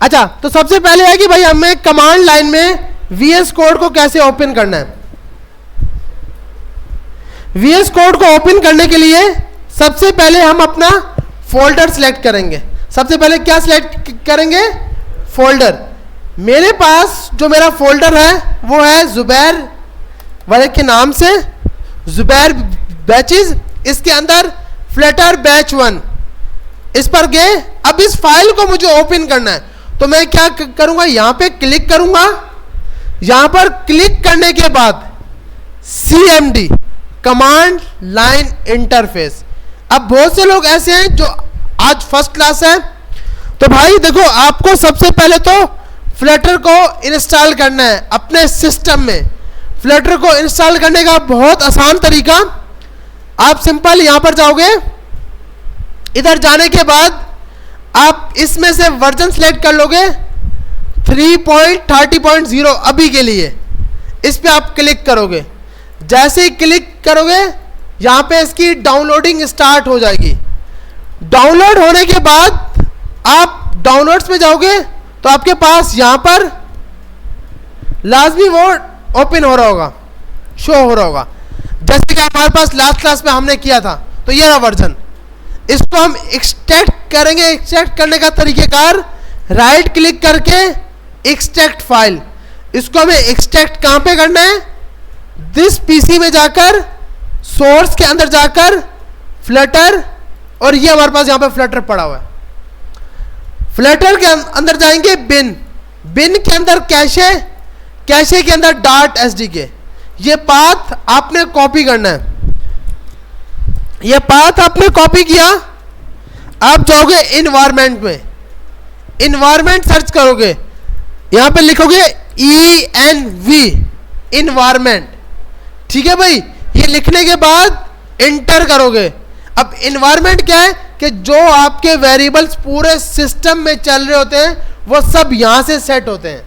अच्छा, तो सबसे पहले है कि भाई हमें कमांड लाइन में VS कोड को कैसे ओपन करना है। VS कोड को ओपन करने के लिए सबसे पहले हम अपना फोल्डर सिलेक्ट करेंगे। सबसे पहले क्या सिलेक्ट करेंगे? फोल्डर। मेरे पास जो मेरा फोल्डर है वो है जुबैर वाले के नाम से, जुबैर बैचेस। इसके अंदर फ्लटर बैच 1 इस पर गए। अब इस फाइल को मुझे ओपन करना है, तो मैं क्या करूंगा? यहां पे क्लिक करूंगा। यहां पर क्लिक करने के बाद CMD कमांड लाइन इंटरफेस। अब बहुत से लोग ऐसे हैं जो आज फर्स्ट क्लास है, तो भाई देखो, आपको सबसे पहले तो फ्लटर को इंस्टॉल करना है अपने सिस्टम में। फ्लटर को इंस्टॉल करने का बहुत आसान तरीका, आप सिंपल यहां पर जाओगे। इधर जाने के बाद आप इसमें से वर्जन सेलेक्ट कर लोगे 3.30.0 अभी के लिए। इस पे आप क्लिक करोगे। जैसे ही क्लिक करोगे यहां पे इसकी डाउनलोडिंग स्टार्ट हो जाएगी। डाउनलोड होने के बाद आप डाउनलोड्स में जाओगे तो आपके पास यहां पर लाजमी वो ओपन हो रहा होगा, शो हो रहा होगा, जैसे कि हमारे पास लास्ट क्लास में हमने किया था। तो ये रहा वर्जन। इसको हम एक्सट्रैक्ट करेंगे। एक्सट्रैक्ट करने का तरीकेकार राइट क्लिक करके एक्सट्रैक्ट फाइल। इसको हमें एक्सट्रैक्ट कहां पे करना है? दिस पीसी में जाकर सोर्स के अंदर जाकर फ्लटर, और ये हमारे पास यहां पे फ्लटर पड़ा हुआ है। फ्लटर के अंदर जाएंगे बिन। बिन के अंदर कैशे, कैशे के अंदर .sdk। ये पाथ आपने कॉपी करना है। ये पाथ आपने कॉपी किया। आप जाओगे इन्वायरमेंट में, इन्वायरमेंट सर्च करोगे, यहां पे लिखोगे ENV इन्वायरमेंट। ठीक है भाई, ये लिखने के बाद इंटर करोगे। अब इन्वायरमेंट क्या है कि जो आपके वेरिएबल्स पूरे सिस्टम में चल रहे होते हैं वो सब यहां से सेट होते हैं।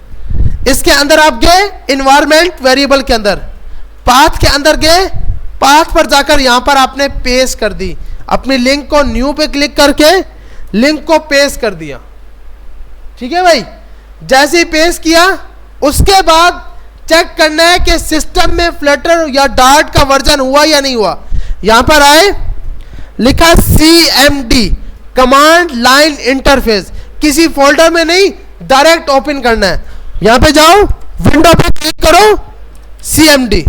इसके अंदर आप गए इन्वायरमेंट वेरिएबल के अंदर, पाथ के अंदर गए, पाथ पर जाकर यहां पर आपने पेस्ट कर दी अपनी लिंक को। न्यू पे क्लिक करके लिंक को पेस्ट कर दिया। ठीक है भाई, जैसे ही पेस्ट किया उसके बाद चेक करना है कि सिस्टम में फ्लटर या डार्ट का वर्जन हुआ या नहीं हुआ। यहां पर आए, लिखा CMD कमांड लाइन इंटरफेस। किसी फोल्डर में नहीं, डायरेक्ट ओपन करना है। यहां पे जाओ, विंडो पे क्लिक करो, CMD,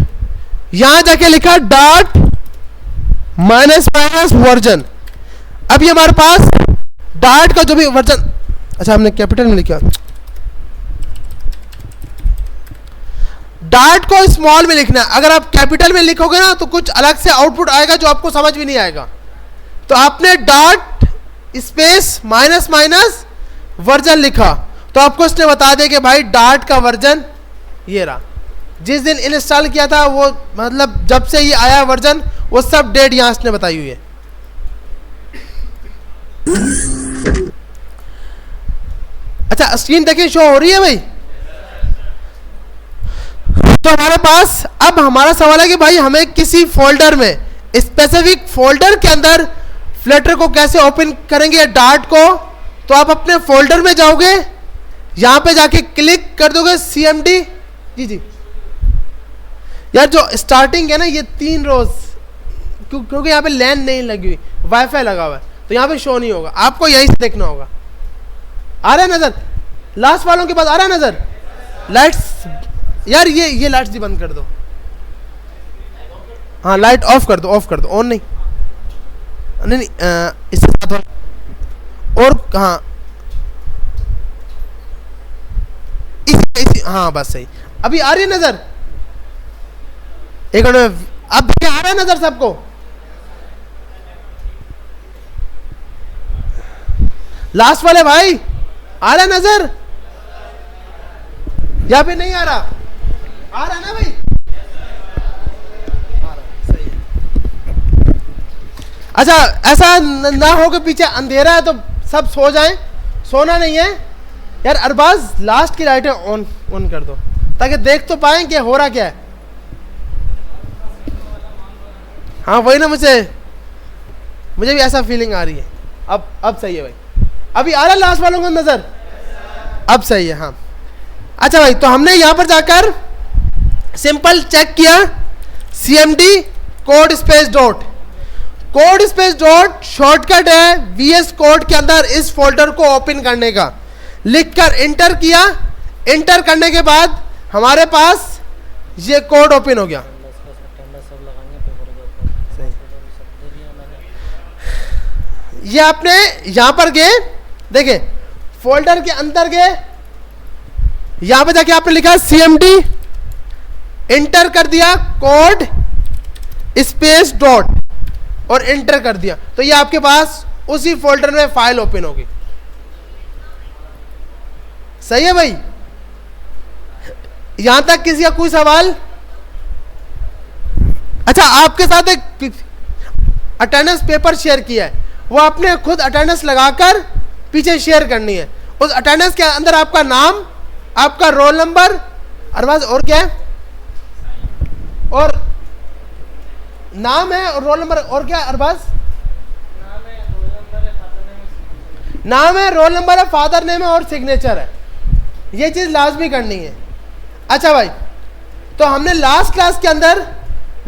यहां जाके लिखा डार्ट -- वर्जन। अभी हमारे पास डार्ट का जो भी वर्जन, अच्छा हमने कैपिटल में लिखा, डार्ट को स्मॉल में लिखना है। अगर आप कैपिटल में लिखोगे ना तो कुछ अलग से आउटपुट आएगा जो आपको समझ भी नहीं आएगा। तो आपने डार्ट स्पेस -- वर्जन लिखा तो आपको इसने बता दिया कि भाई डार्ट का वर्जन ये रहा। जिस दिन इंस्टॉल किया था वो, मतलब जब से ये आया वर्जन, वो सब डेट यहां इसने बताई हुई है। अच्छा, स्क्रीन देखिए, शो हो रही है भाई। तो हमारे पास अब हमारा सवाल है कि भाई हमें किसी फोल्डर में, स्पेसिफिक फोल्डर के अंदर फ्लटर को कैसे ओपन करेंगे, डार्ट को। तो आप अपने फोल्डर में जाओगे, यहां पे जाके क्लिक कर दोगे CMD। जी यार, जो स्टार्टिंग है ना, ये 3 रोज, क्योंकि यहाँ पे लैन नहीं लगी हुई, वाईफाई लगा हुआ है, तो यहाँ पे शो नहीं होगा। आपको यहीं से देखना होगा। आ रहा है नजर? लास्ट वालों के पास आ रहा है नजर? लाइट्स यार, ये लाइट्स भी बंद कर दो। हाँ, लाइट ऑफ कर दो, ऑफ कर दो, ऑन नहीं, नहीं इससे साथ और हाँ, इसी हाँ, बस सही। अभी आ रही है नजर? एक मिनट, अब क्या आ रहा है नजर सबको? लास्ट वाले भाई आ रहा है नजर? या फिर नहीं आ रहा? आ रहा है ना भाई? आ रहा, सही है। अच्छा, ऐसा ना हो कि पीछे अंधेरा है तो सब सो जाएं। सोना नहीं है यार। अरबाज, लास्ट की लाइटें ऑन कर दो ताकि देख तो पाएं कि हो रहा क्या है। हाँ वही ना, मुझे भी ऐसा फीलिंग आ रही है। अब सही है भाई। अभी आ रहा है लास्ट वालों को नजर? अब सही है, हाँ। अच्छा भाई, तो हमने यहां पर जाकर सिंपल चेक किया cmd code space dot, code space dot shortcut है वीएस कोड के अंदर इस फोल्डर को ओपन करने का। लिखकर इंटर किया, इंटर करने के बाद हमारे पास ये कोड ओपन हो गया। ये आपने यहां पर गए, देखिए फोल्डर के अंदर गए, यहां पे जाके आपने लिखा cmd, इंटर कर दिया कोड स्पेस डॉट और इंटर कर दिया, तो ये आपके पास उसी फोल्डर में फाइल ओपन होगी। सही है भाई? यहां तक किसी का कोई सवाल? अच्छा, आपके साथ एक अटेंडेंस पेपर शेयर किया है, वो आपने खुद अटेंडेंस लगाकर पीछे शेयर करनी है। उस अटेंडेंस के अंदर आपका नाम, आपका रोल नंबर, अरबाज और क्या है, और नाम है और रोल नंबर, और क्या अरबाज? नाम है, रोल नंबर है, फादर नेम है और सिग्नेचर है। ये चीज लाजमी करनी है। अच्छा भाई, तो हमने लास्ट क्लास के अंदर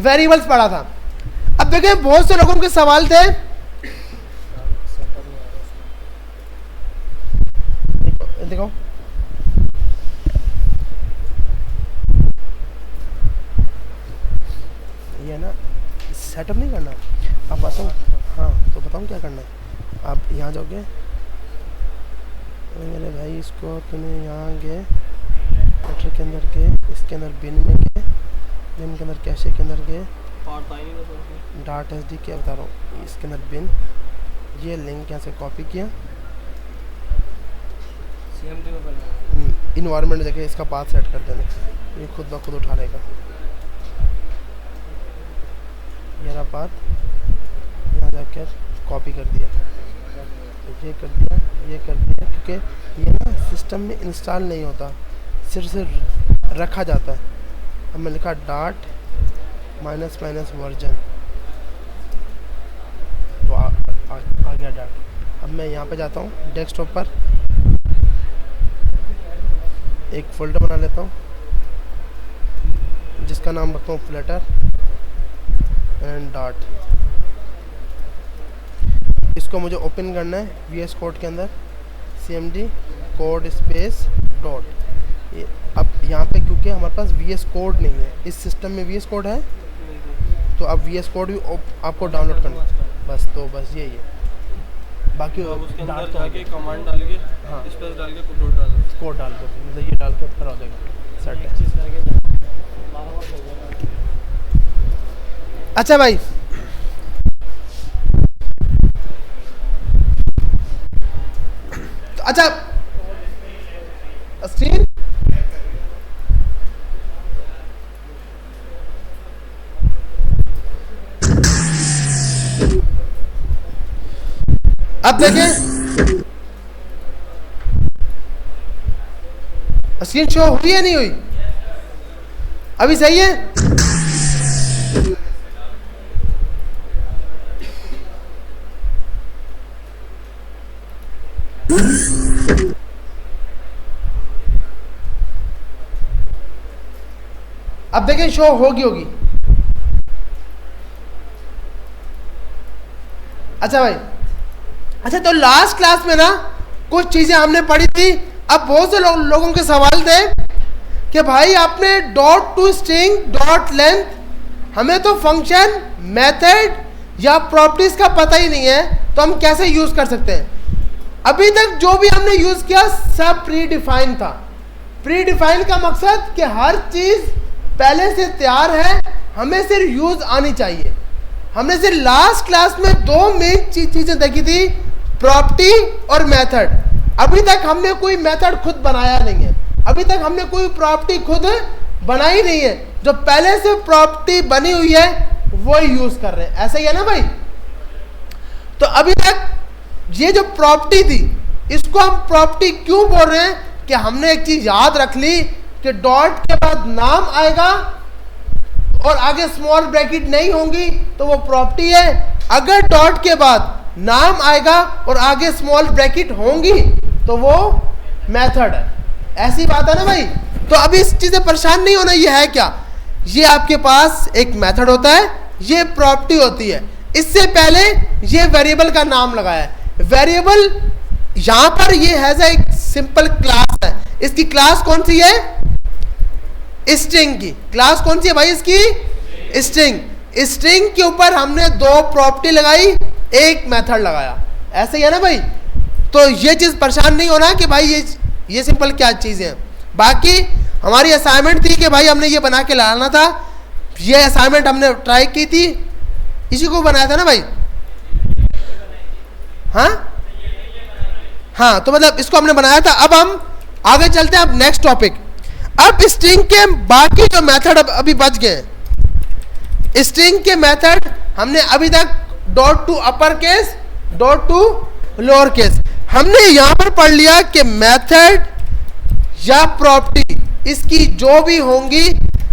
वेरिएबल्स पढ़ा था। अब देखिए बहुत से लोगों के सवाल थे, देखो ये ना सेटअप नहीं करना, आप आसो, हाँ तो बताऊँ क्या करना है। आप यहाँ जाओगे, मेरे भाई इसको तुम्हें यहाँ गए लेटर के अंदर गए, इसके अंदर बिन में गए, बिन के अंदर कैशे के अंदर गए, डाट एस डी क्या बता रहा हूँ, इसके अंदर बिन, ये लिंक यहाँ से कॉपी किया, इन्वायरमेंट देखे, इसका पाथ सेट कर देना, ये खुद ब खुद उठा लेगा। ये रहा पाथ, यहाँ जाकर कॉपी कर दिया, ये कर दिया, ये कर दिया, क्योंकि ये ना सिस्टम में इंस्टॉल नहीं होता, सिर्फ से रखा जाता है। अब मैं लिखा डाट माइनस माइनस वर्जन, तो आ गया डाट। अब मैं यहाँ पे जाता हूँ डेस्कटॉप पर, एक फोल्डर बना लेता हूँ जिसका नाम रखता हूँ फ्लटर एंड डाट। इसको मुझे ओपन करना है वीएस कोड के अंदर, cmd कोड स्पेस डॉट। अब यहाँ पे क्योंकि हमारे पास वीएस कोड नहीं है, इस सिस्टम में वीएस कोड है, तो अब वीएस कोड भी आपको डाउनलोड करना है, बस तो बस यही है। बाकी तो उसके अंदर जाके कमांड डाल के, हाँ स्पेस डाल के कोड डाल के, मतलब ये डाल के करा देगा सेट है। अच्छा भाई, तो अच्छा स्क्रीन अब देखें स्क्रीन शो हुई है नहीं हुई? अभी सही है? अब देखें शो होगी। अच्छा भाई, अच्छा तो लास्ट क्लास में ना कुछ चीजें हमने पढ़ी थी। अब बहुत से लोगों के सवाल थे कि भाई आपने dot to string dot length, हमें तो फंक्शन मेथड या प्रॉपर्टीज का पता ही नहीं है, तो हम कैसे यूज कर सकते हैं? अभी तक जो भी हमने यूज किया सब प्री डिफाइन था। प्री डिफाइन का मकसद कि हर चीज पहले से तैयार है, हमें सिर्फ यूज आनी चाहिए। हमने सिर्फ लास्ट क्लास में दो मेन चीजें देखी थी, प्रॉपर्टी और मेथड। अभी तक हमने कोई मेथड खुद बनाया नहीं है, अभी तक हमने कोई प्रॉपर्टी खुद बनाई नहीं है। जो पहले से प्रॉपर्टी बनी हुई है वो यूज कर रहे हैं, ऐसा ही है ना भाई? तो अभी तक ये जो प्रॉपर्टी थी, इसको हम प्रॉपर्टी क्यों बोल रहे हैं कि हमने एक चीज याद रख ली कि डॉट के बाद नाम आएगा और आगे स्मॉल ब्रैकेट नहीं होंगी तो वो प्रॉपर्टी है। अगर डॉट के बाद नाम आएगा और आगे स्मॉल ब्रैकेट होंगी तो वो मेथड है। ऐसी बात है ना भाई। तो अभी इस चीज से परेशान नहीं होना। ये है क्या, ये आपके पास एक मेथड होता है, ये प्रॉपर्टी होती है। इससे पहले ये वेरिएबल का नाम लगाया है। वेरिएबल यहां पर ये हैज एक सिंपल क्लास है। इसकी क्लास कौन सी है, स्ट्रिंग की क्लास कौन सी है भाई, इसकी स्ट्रिंग। स्ट्रिंग के ऊपर हमने दो प्रॉपर्टी लगाई, एक मेथड लगाया, ऐसे ही है ना भाई। तो ये चीज परेशान नहीं होना कि भाई ये सिंपल क्या चीज है। बाकी हमारी असाइनमेंट थी कि भाई हमने ये बना के लाना था। ये असाइनमेंट हमने ट्राई की थी, इसी को बनाया था ना भाई। हाँ तो मतलब इसको हमने बनाया था। अब हम आगे चलते हैं, अब नेक्स्ट टॉपिक। अब स्ट्रिंग के बाकी जो मेथड अभी बच गए। स्ट्रिंग के मेथड हमने अभी तक dot to upper case, dot to lower case. हमने यहां पर पढ़ लिया कि मेथड या प्रॉपर्टी इसकी जो भी होंगी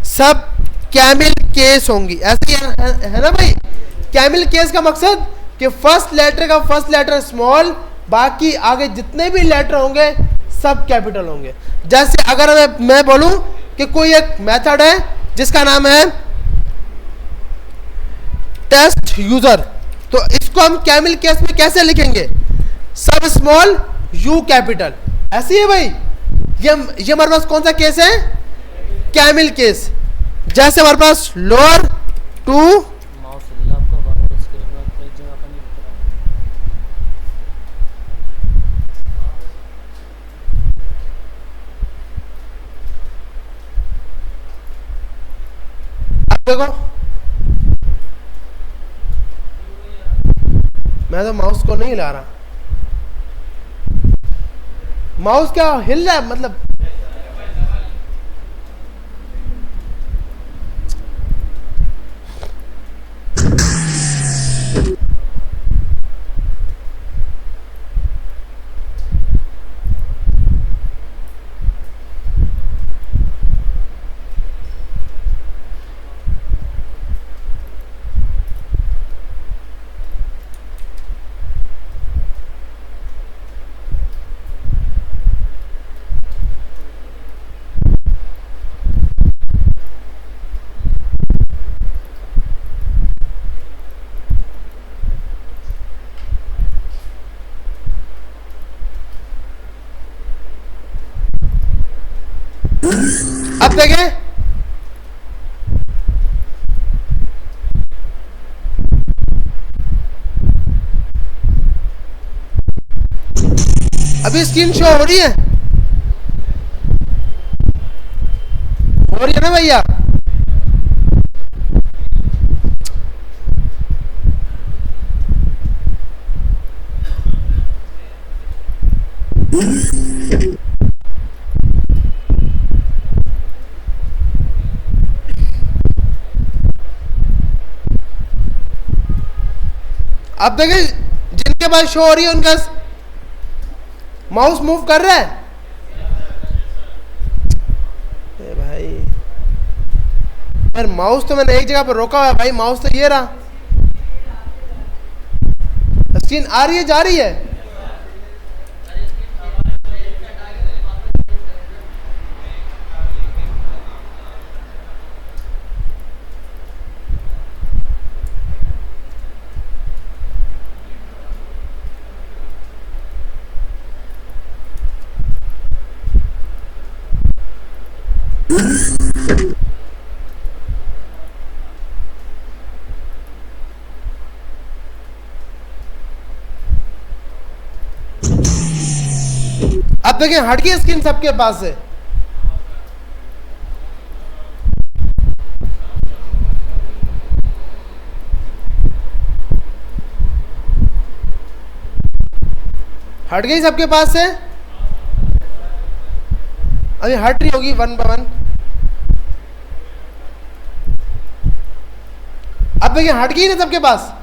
सब कैमिल केस होंगी, ऐसे ही है ना भाई। कैमिल केस का मकसद कि फर्स्ट लेटर का फर्स्ट लेटर स्मॉल, बाकी आगे जितने भी लेटर होंगे सब कैपिटल होंगे। जैसे अगर मैं बोलूं कि कोई एक मेथड है जिसका नाम है टेस्ट यूजर, तो इसको हम कैमिल केस में कैसे लिखेंगे, सब स्मॉल यू कैपिटल, ऐसे ही है भाई। ये हमारे पास कौन सा केस है, कैमिल केस। जैसे हमारे पास लोअर टू देखो, मैं तो माउस को नहीं हिला रहा। माउस क्या हिल रहा है मतलब, अब देखें अभी स्क्रीन शो हो रही है ना भैया। अब देखें जिनके पास शो हो रही है उनका माउस मूव कर रहा है। ए भाई यार, माउस तो मैंने एक जगह पर रोका हुआ है भाई, माउस तो ये रहा। स्क्रीन आ रही है, जा रही है। अब देखिए हट गई स्क्रीन, सबके पास है। हट गई सबके पास से, अभी हट रही होगी वन बाय वन। अब देखिए हट गई ना सबके पास।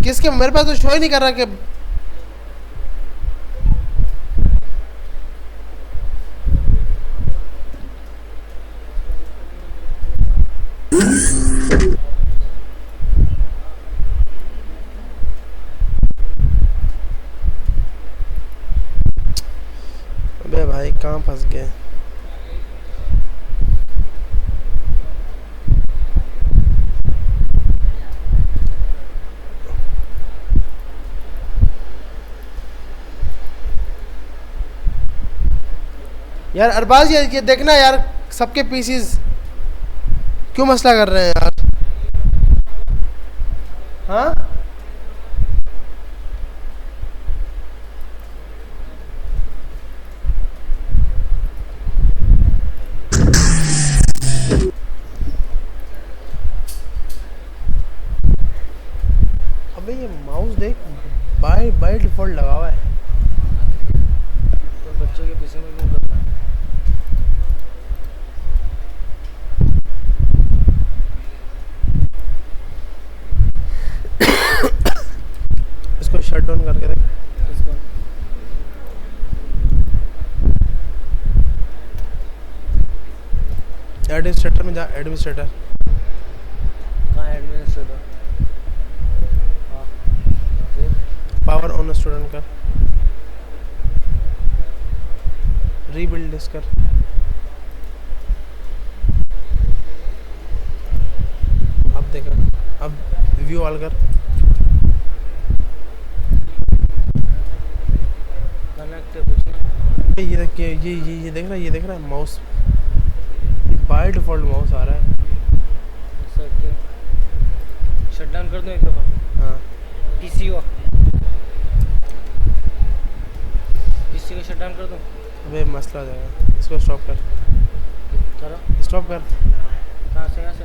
किसके, मेरे पास तो शो ही नहीं कर रहा कि भाई कहाँ फंस गए? यार अरबाज ये देखना यार, सबके पीसीज क्यों मसला कर रहे हैं यार? हाँ अबे ये माउस देख, बाय बाय डिफॉल्ट लगा हुआ है। तो बच्चे के पीछे में क्यों करना है? इसको शट डाउन करके देख। इसका एडमिनिस्ट्रेटर में जा, एडमिनिस्ट्रेटर। कहाँ एडमिनिस्ट्रेटर? हाँ फिर पावर ऑन स्टूडेंट कर, रीबिल्ड डिस्क कर। अब देखा, अब व्यू ऑल कर। कनेक्ट है कुछ ना। ये देख, ये देख रहा है, ये देख रहा है माउस, ये बाय डिफॉल्ट माउस आ रहा है। ऐसा क्या? शट डाउन कर दो एक दफ़ा हाँ पीसी को। पीसी को शट डाउन कर दो। अबे मसला हो जाएगा, इसको स्टॉप कर, करो। स्टॉप कर। कहाँ से? यहाँ से